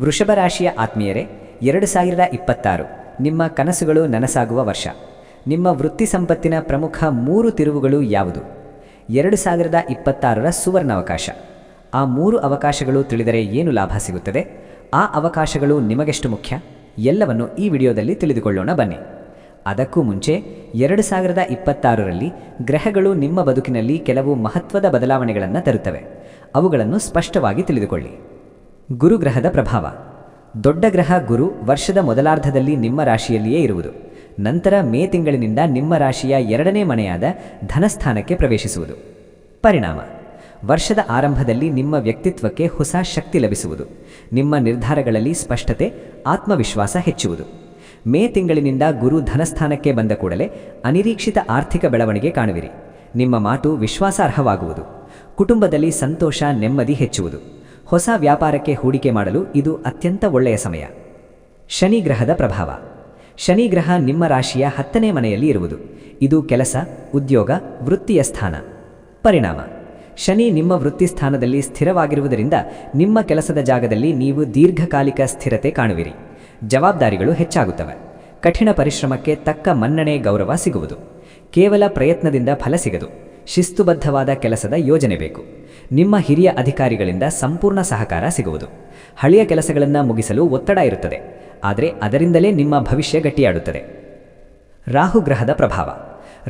ವೃಷಭ ರಾಶಿಯ ಆತ್ಮೀಯರೇ, 2026 ನಿಮ್ಮ ಕನಸುಗಳು ನನಸಾಗುವ ವರ್ಷ. ನಿಮ್ಮ ವೃತ್ತಿ ಸಂಪತ್ತಿನ ಪ್ರಮುಖ 3 ತಿರುವುಗಳು ಯಾವುದು? 2026ರ ಸುವರ್ಣಾವಕಾಶ. ಆ 3 ಅವಕಾಶಗಳು ತಿಳಿದರೆ ಏನು ಲಾಭ ಸಿಗುತ್ತದೆ? ಆ ಅವಕಾಶಗಳು ನಿಮಗೆಷ್ಟು ಮುಖ್ಯ? ಎಲ್ಲವನ್ನು ಈ ವಿಡಿಯೋದಲ್ಲಿ ತಿಳಿದುಕೊಳ್ಳೋಣ ಬನ್ನಿ. ಅದಕ್ಕೂ ಮುಂಚೆ 2026ರಲ್ಲಿ ಗ್ರಹಗಳು ನಿಮ್ಮ ಬದುಕಿನಲ್ಲಿ ಕೆಲವು ಮಹತ್ವದ ಬದಲಾವಣೆಗಳನ್ನು ತರುತ್ತವೆ. ಅವುಗಳನ್ನು ಸ್ಪಷ್ಟವಾಗಿ ತಿಳಿದುಕೊಳ್ಳಿ. ಗುರುಗ್ರಹದ ಪ್ರಭಾವ. ದೊಡ್ಡ ಗ್ರಹ ಗುರು ವರ್ಷದ ಮೊದಲಾರ್ಧದಲ್ಲಿ ನಿಮ್ಮ ರಾಶಿಯಲ್ಲಿಯೇ ಇರುವುದು. ನಂತರ ಮೇ ತಿಂಗಳಿನಿಂದ ನಿಮ್ಮ ರಾಶಿಯ 2ನೇ ಮನೆಯಾದ ಧನಸ್ಥಾನಕ್ಕೆ ಪ್ರವೇಶಿಸುವುದು. ಪರಿಣಾಮ: ವರ್ಷದ ಆರಂಭದಲ್ಲಿ ನಿಮ್ಮ ವ್ಯಕ್ತಿತ್ವಕ್ಕೆ ಹೊಸ ಶಕ್ತಿ ಲಭಿಸುವುದು. ನಿಮ್ಮ ನಿರ್ಧಾರಗಳಲ್ಲಿ ಸ್ಪಷ್ಟತೆ, ಆತ್ಮವಿಶ್ವಾಸ ಹೆಚ್ಚುವುದು. ಮೇ ತಿಂಗಳಿನಿಂದ ಗುರು ಧನಸ್ಥಾನಕ್ಕೆ ಬಂದ ಕೂಡಲೇ ಅನಿರೀಕ್ಷಿತ ಆರ್ಥಿಕ ಬೆಳವಣಿಗೆ ಕಾಣುವಿರಿ. ನಿಮ್ಮ ಮಾತು ವಿಶ್ವಾಸಾರ್ಹವಾಗುವುದು. ಕುಟುಂಬದಲ್ಲಿ ಸಂತೋಷ, ನೆಮ್ಮದಿ ಹೆಚ್ಚುವುದು. ಹೊಸ ವ್ಯಾಪಾರಕ್ಕೆ ಹೂಡಿಕೆ ಮಾಡಲು ಇದು ಅತ್ಯಂತ ಒಳ್ಳೆಯ ಸಮಯ. ಶನಿ ಗ್ರಹದ ಪ್ರಭಾವ. ಶನಿ ಗ್ರಹ ನಿಮ್ಮ ರಾಶಿಯ 10ನೇ ಮನೆಯಲ್ಲಿ ಇರುವುದು. ಇದು ಕೆಲಸ, ಉದ್ಯೋಗ, ವೃತ್ತಿಯ ಸ್ಥಾನ. ಪರಿಣಾಮ: ಶನಿ ನಿಮ್ಮ ವೃತ್ತಿ ಸ್ಥಾನದಲ್ಲಿ ಸ್ಥಿರವಾಗಿರುವುದರಿಂದ ನಿಮ್ಮ ಕೆಲಸದ ಜಾಗದಲ್ಲಿ ನೀವು ದೀರ್ಘಕಾಲಿಕ ಸ್ಥಿರತೆ ಕಾಣುವಿರಿ. ಜವಾಬ್ದಾರಿಗಳು ಹೆಚ್ಚಾಗುತ್ತವೆ. ಕಠಿಣ ಪರಿಶ್ರಮಕ್ಕೆ ತಕ್ಕ ಮನ್ನಣೆ, ಗೌರವ ಸಿಗುವುದು. ಕೇವಲ ಪ್ರಯತ್ನದಿಂದ ಫಲ ಸಿಗದು. ಶಿಸ್ತುಬದ್ಧವಾದ ಕೆಲಸದ ಯೋಜನೆ ಬೇಕು. ನಿಮ್ಮ ಹಿರಿಯ ಅಧಿಕಾರಿಗಳಿಂದ ಸಂಪೂರ್ಣ ಸಹಕಾರ ಸಿಗುವುದು. ಹಳೆಯ ಕೆಲಸಗಳನ್ನು ಮುಗಿಸಲು ಒತ್ತಡ ಇರುತ್ತದೆ, ಆದರೆ ಅದರಿಂದಲೇ ನಿಮ್ಮ ಭವಿಷ್ಯ ಗಟ್ಟಿಯಾಡುತ್ತದೆ. ರಾಹುಗ್ರಹದ ಪ್ರಭಾವ.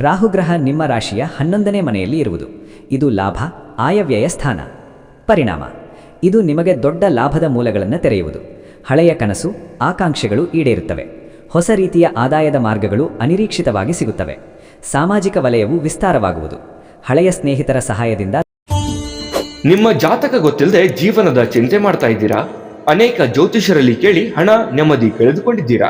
ರಾಹುಗ್ರಹ ನಿಮ್ಮ ರಾಶಿಯ 11ನೇ ಮನೆಯಲ್ಲಿ ಇರುವುದು. ಇದು ಲಾಭ, ಆಯವ್ಯಯ ಸ್ಥಾನ. ಪರಿಣಾಮ: ಇದು ನಿಮಗೆ ದೊಡ್ಡ ಲಾಭದ ಮೂಲಗಳನ್ನು ತೆರೆಯುವುದು. ಹಳೆಯ ಕನಸು, ಆಕಾಂಕ್ಷೆಗಳು ಈಡೇರುತ್ತವೆ. ಹೊಸ ರೀತಿಯ ಆದಾಯದ ಮಾರ್ಗಗಳು ಅನಿರೀಕ್ಷಿತವಾಗಿ ಸಿಗುತ್ತವೆ. ಸಾಮಾಜಿಕ ವಲಯವು ವಿಸ್ತಾರವಾಗುವುದು. ಹಳೆಯ ಸ್ನೇಹಿತರ ಸಹಾಯದಿಂದ ನಿಮ್ಮ ಜಾತಕ ಗೊತ್ತಿಲ್ಲದೆ ಜೀವನದ ಚಿಂತೆ ಮಾಡ್ತಾ ಇದ್ದೀರಾ? ಅನೇಕ ಜ್ಯೋತಿಷರಲ್ಲಿ ಕೇಳಿ ಹಣ, ನೆಮ್ಮದಿ ಕಳೆದುಕೊಂಡಿದ್ದೀರಾ?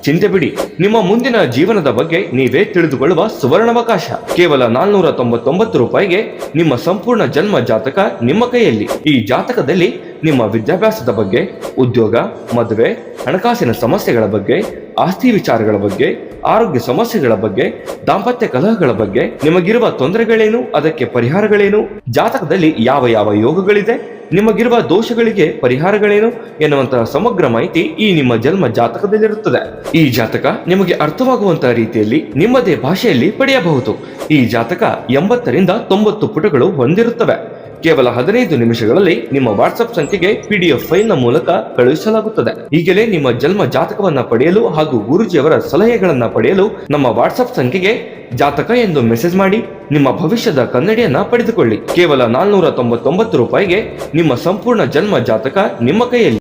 ಚಿಂತೆ ಬಿಡಿ, ನಿಮ್ಮ ಮುಂದಿನ ಜೀವನದ ಬಗ್ಗೆ ನೀವೇ ತಿಳಿದುಕೊಳ್ಳುವ ಸುವರ್ಣಾವಕಾಶ. ಕೇವಲ 499 ರೂಪಾಯಿಗೆ ನಿಮ್ಮ ಸಂಪೂರ್ಣ ಜನ್ಮ ಜಾತಕ ನಿಮ್ಮ ಕೈಯಲ್ಲಿ. ಈ ಜಾತಕದಲ್ಲಿ ನಿಮ್ಮ ವಿದ್ಯಾಭ್ಯಾಸದ ಬಗ್ಗೆ, ಉದ್ಯೋಗ, ಮದುವೆ, ಹಣಕಾಸಿನ ಸಮಸ್ಯೆಗಳ ಬಗ್ಗೆ, ಆಸ್ತಿ ವಿಚಾರಗಳ ಬಗ್ಗೆ, ಆರೋಗ್ಯ ಸಮಸ್ಯೆಗಳ ಬಗ್ಗೆ, ದಾಂಪತ್ಯ ಕಲಹಗಳ ಬಗ್ಗೆ, ನಿಮಗಿರುವ ತೊಂದರೆಗಳೇನು, ಅದಕ್ಕೆ ಪರಿಹಾರಗಳೇನು, ಜಾತಕದಲ್ಲಿ ಯಾವ ಯಾವ ಯೋಗಗಳಿದೆ, ನಿಮಗಿರುವ ದೋಷಗಳಿಗೆ ಪರಿಹಾರಗಳೇನು ಎನ್ನುವಂತಹ ಸಮಗ್ರ ಮಾಹಿತಿ ಈ ನಿಮ್ಮ ಜನ್ಮ ಜಾತಕದಲ್ಲಿರುತ್ತದೆ. ಈ ಜಾತಕ ನಿಮಗೆ ಅರ್ಥವಾಗುವಂತಹ ರೀತಿಯಲ್ಲಿ ನಿಮ್ಮದೇ ಭಾಷೆಯಲ್ಲಿ ಪಡೆಯಬಹುದು. ಈ ಜಾತಕ 80ರಿಂದ 90 ಪುಟಗಳು ಹೊಂದಿರುತ್ತವೆ. ಕೇವಲ 15 ನಿಮಿಷಗಳಲ್ಲಿ ನಿಮ್ಮ ವಾಟ್ಸ್ಆಪ್ ಸಂಖ್ಯೆಗೆ PDF ಫೈಲ್ನ ಮೂಲಕ ಕಳುಹಿಸಲಾಗುತ್ತದೆ. ಈಗಲೇ ನಿಮ್ಮ ಜನ್ಮ ಜಾತಕವನ್ನ ಪಡೆಯಲು ಹಾಗೂ ಗುರುಜಿಯವರ ಸಲಹೆಗಳನ್ನ ಪಡೆಯಲು ನಮ್ಮ ವಾಟ್ಸ್ಆಪ್ ಸಂಖ್ಯೆಗೆ ಜಾತಕ ಎಂದು ಮೆಸೇಜ್ ಮಾಡಿ ನಿಮ್ಮ ಭವಿಷ್ಯದ ಕನ್ನಡಿಯನ್ನ ಪಡೆದುಕೊಳ್ಳಿ. ಕೇವಲ 499 ರೂಪಾಯಿಗೆ ನಿಮ್ಮ ಸಂಪೂರ್ಣ ಜನ್ಮ ಜಾತಕ ನಿಮ್ಮ ಕೈಯಲ್ಲಿ.